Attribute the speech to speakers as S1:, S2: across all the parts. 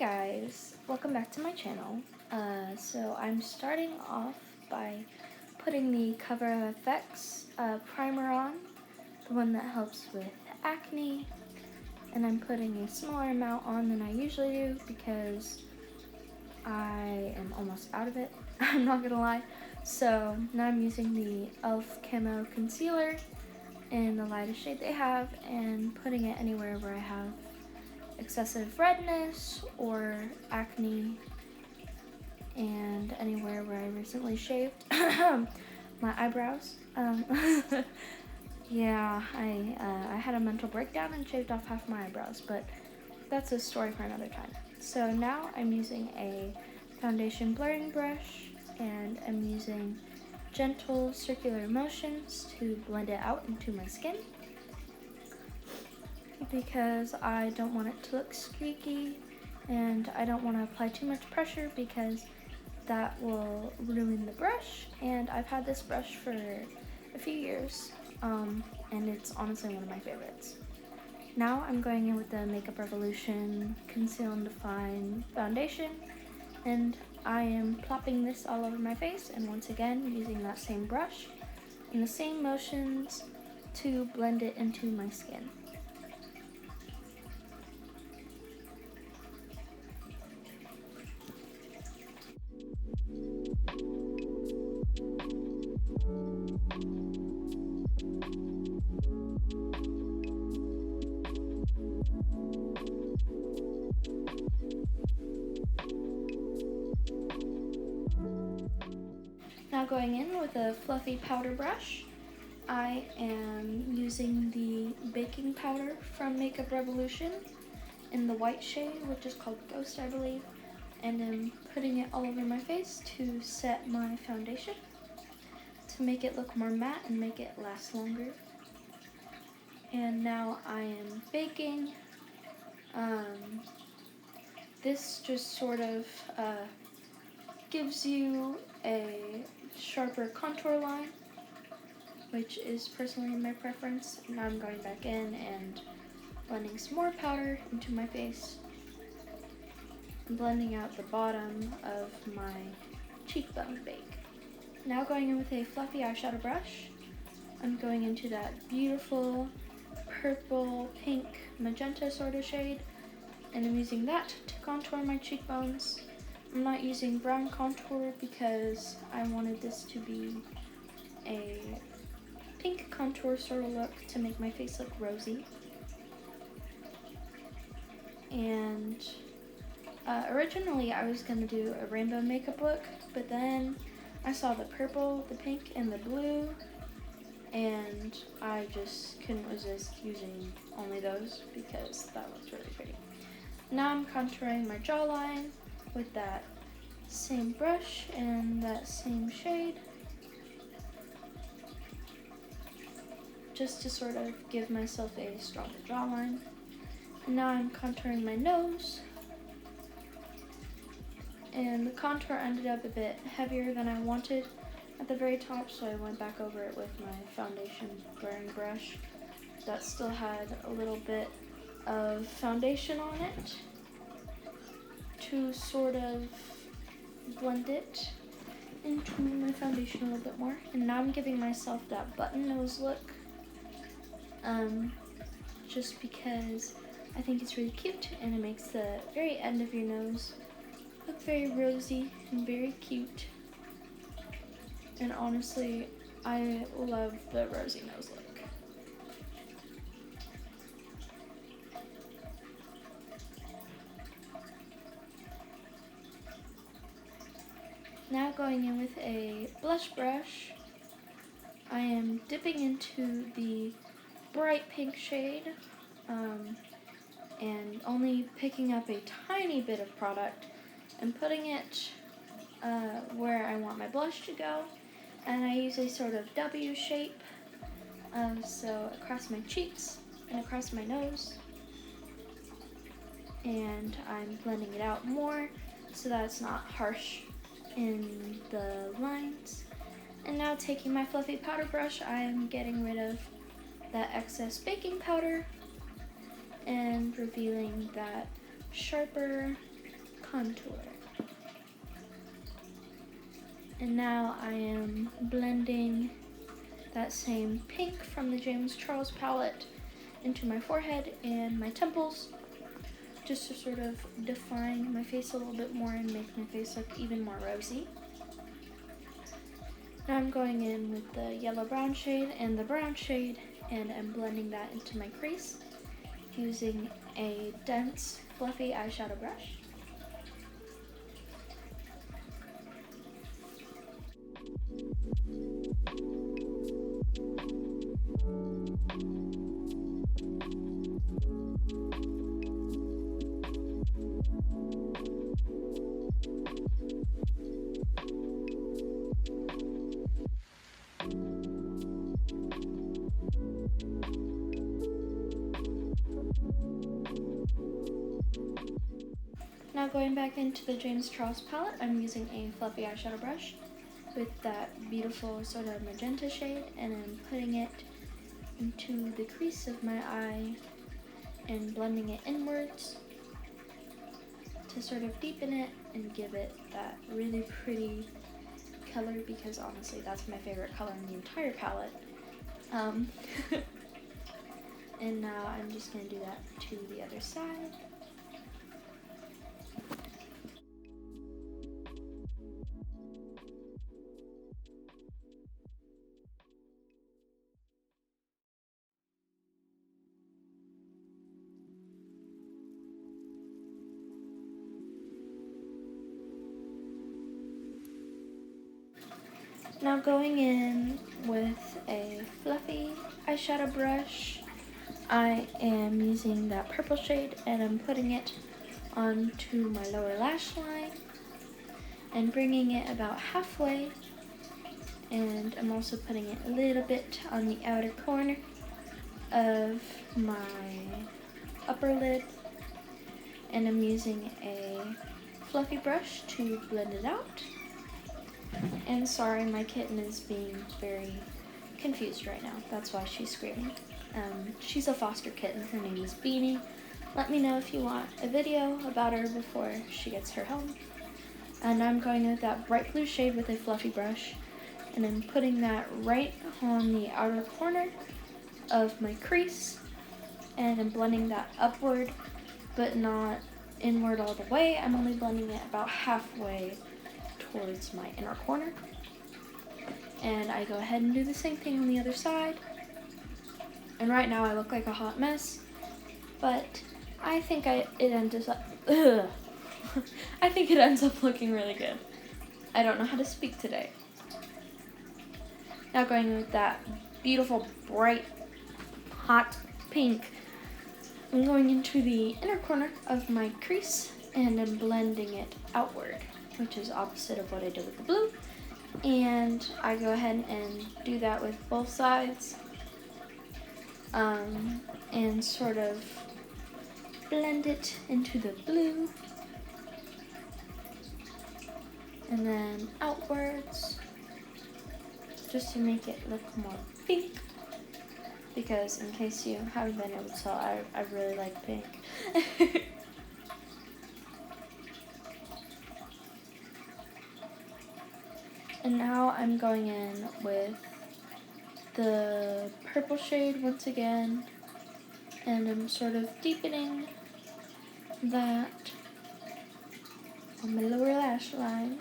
S1: guys, welcome back to my channel. So I'm starting off by putting the Cover FX primer on, the one that helps with acne, and I'm putting a smaller amount on than I usually do because I am almost out of it, I'm not gonna lie. So now I'm using the e.l.f. Camo Concealer in the lightest shade they have and putting it anywhere where I have excessive redness or acne, and anywhere where I recently shaved my eyebrows. Yeah, I had a mental breakdown and shaved off half my eyebrows, but that's a story for another time. So now I'm using a foundation blurring brush, and I'm using gentle circular motions to blend it out into my skin, because I don't want it to look streaky and I don't want to apply too much pressure because that will ruin the brush. And I've had this brush for a few years and it's honestly one of my favorites. Now I'm going in with the Makeup Revolution Conceal and Define foundation, and I am plopping this all over my face, and once again using that same brush and the same motions to blend it into my skin. Now going in with a fluffy powder brush, I am using the baking powder from Makeup Revolution in the white shade, which is called Ghost, I believe, and I'm putting it all over my face to set my foundation, to make it look more matte and make it last longer. And now I am baking. This just sort of gives you a sharper contour line, which is personally my preference. Now I'm going back in and blending some more powder into my face and blending out the bottom of my cheekbone bake. Now going in with a fluffy eyeshadow brush, I'm going into that beautiful purple, pink, magenta sort of shade, and I'm using that to contour my cheekbones. I'm not using brown contour because I wanted this to be a pink contour sort of look to make my face look rosy. And originally I was going to do a rainbow makeup look, but then I saw the purple, the pink, and the blue, and I just couldn't resist using only those because that looks really pretty. Now I'm contouring my jawline with that same brush and that same shade, just to sort of give myself a stronger jawline. And now I'm contouring my nose, and the contour ended up a bit heavier than I wanted at the very top, so I went back over it with my foundation blurring brush that still had a little bit of foundation on it to sort of blend it into my foundation a little bit more. And now I'm giving myself that button nose look, just because I think it's really cute and it makes the very end of your nose look very rosy and very cute. And honestly, I love the rosy nose look. Now going in with a blush brush, I am dipping into the bright pink shade and only picking up a tiny bit of product and putting it where I want my blush to go. And I use a sort of W shape, so across my cheeks and across my nose. And I'm blending it out more so that it's not harsh in the lines. And now taking my fluffy powder brush, I am getting rid of that excess baking powder and revealing that sharper contour. And now I am blending that same pink from the James Charles palette into my forehead and my temples, just to sort of define my face a little bit more and make my face look even more rosy. Now I'm going in with the yellow brown shade and the brown shade, and I'm blending that into my crease using a dense, fluffy eyeshadow brush. Now going back into the James Charles palette, I'm using a fluffy eyeshadow brush with that beautiful sort of magenta shade, and I'm putting it into the crease of my eye and blending it inwards to sort of deepen it and give it that really pretty color, because honestly that's my favorite color in the entire palette. And now I'm just going to do that to the other side. Now going in with a fluffy eyeshadow brush, I am using that purple shade and I'm putting it onto my lower lash line and bringing it about halfway, and I'm also putting it a little bit on the outer corner of my upper lid, and I'm using a fluffy brush to blend it out. And sorry, my kitten is being very confused right now. That's why she's screaming. She's a foster kitten. Her name is Beanie. Let me know if you want a video about her before she gets her home. And I'm going with that bright blue shade with a fluffy brush, and I'm putting that right on the outer corner of my crease, and I'm blending that upward, but not inward all the way. I'm only blending it about halfway towards my inner corner. And I go ahead and do the same thing on the other side. And right now I look like a hot mess, but I think it ends up I think it ends up looking really good. I don't know how to speak today. Now going with that beautiful, bright, hot pink, I'm going into the inner corner of my crease and I'm blending it outward, which is opposite of what I did with the blue. And I go ahead and do that with both sides, and sort of blend it into the blue, and then outwards, just to make it look more pink, because in case you haven't been able to tell, I really like pink. And now I'm going in with the purple shade once again, and I'm sort of deepening that on my lower lash line.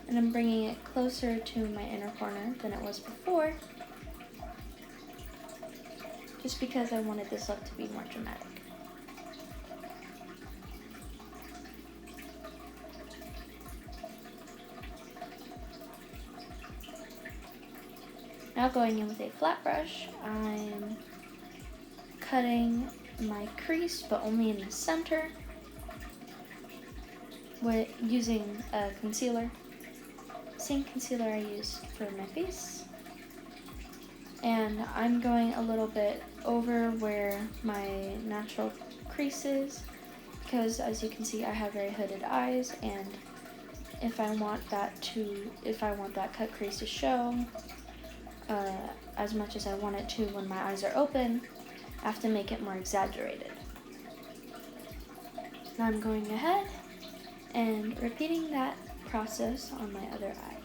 S1: And I'm bringing it closer to my inner corner than it was before, just because I wanted this look to be more dramatic. Now going in with a flat brush, I'm cutting my crease, but only in the center, with using a concealer. Same concealer I used for my face. And I'm going a little bit over where my natural crease is, because as you can see I have very hooded eyes, and if I want that cut crease to show as much as I want it to when my eyes are open, I have to make it more exaggerated. Now I'm going ahead and repeating that process on my other eye.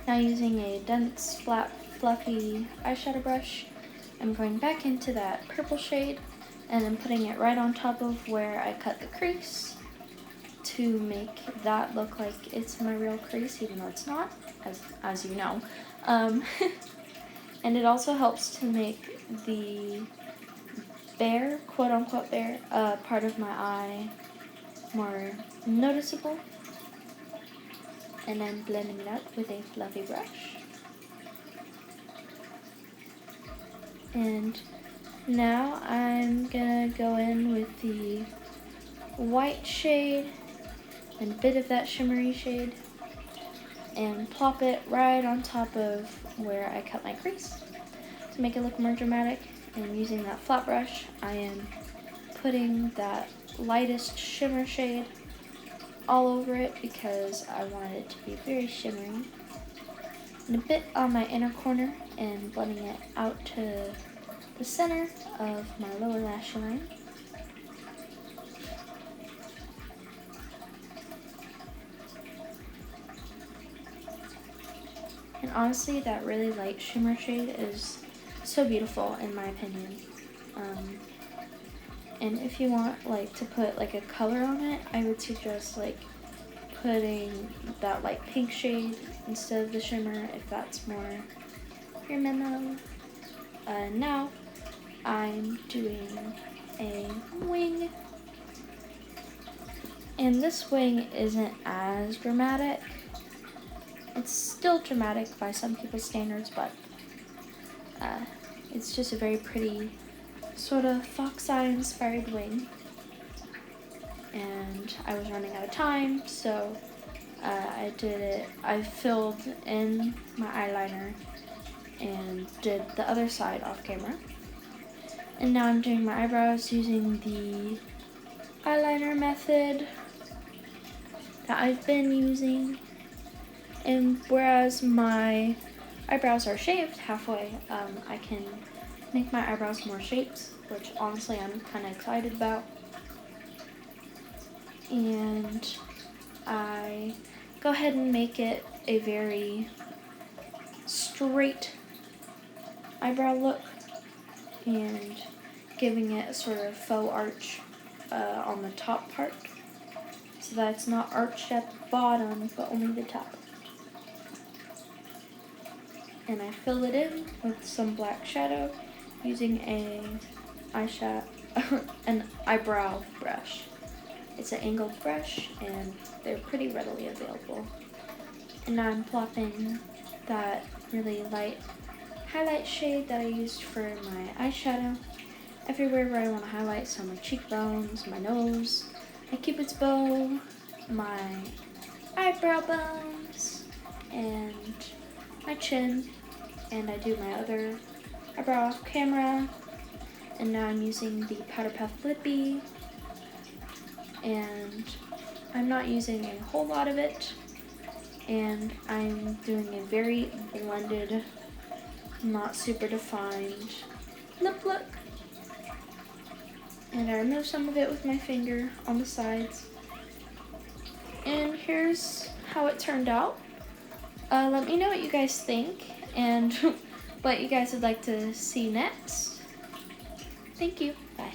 S1: Now using a dense, flat, fluffy eyeshadow brush, I'm going back into that purple shade and then putting it right on top of where I cut the crease to make that look like it's my real crease, even though it's not, as you know. And it also helps to make the bare, quote-unquote bare, part of my eye more noticeable. And I'm blending it out with a fluffy brush. And now I'm gonna go in with the white shade and a bit of that shimmery shade and plop it right on top of where I cut my crease to make it look more dramatic. And using that flat brush, I am putting that lightest shimmer shade all over it because I wanted it to be very shimmery. And a bit on my inner corner and blending it out to the center of my lower lash line. And honestly, that really light shimmer shade is so beautiful in my opinion. And if you want like to put like a color on it, I would suggest like putting that like pink shade instead of the shimmer if that's more your memo. Now I'm doing a wing, and this wing isn't as dramatic. It's still dramatic by some people's standards, but it's just a very pretty sort of fox eye inspired wing. And I was running out of time, so I filled in my eyeliner and did the other side off camera. And now I'm doing my eyebrows using the eyeliner method that I've been using. And whereas my eyebrows are shaved halfway, I can make my eyebrows more shapes, which honestly I'm kind of excited about. And I go ahead and make it a very straight eyebrow look and giving it a sort of faux arch on the top part so that it's not arched at the bottom but only the top. And I fill it in with some black shadow using an eyebrow brush. It's an angled brush and they're pretty readily available. And now I'm plopping that really light highlight shade that I used for my eyeshadow everywhere where I want to highlight, so my cheekbones, my nose, my cupid's bow, my eyebrow bones, and my chin. And I do my other eyebrow off camera. And now I'm using the Powder Puff Lippy, and I'm not using a whole lot of it, and I'm doing a very blended, not super defined lip look. And I remove some of it with my finger on the sides. And here's how it turned out. Let me know what you guys think and what you guys would like to see next. Thank you. Bye.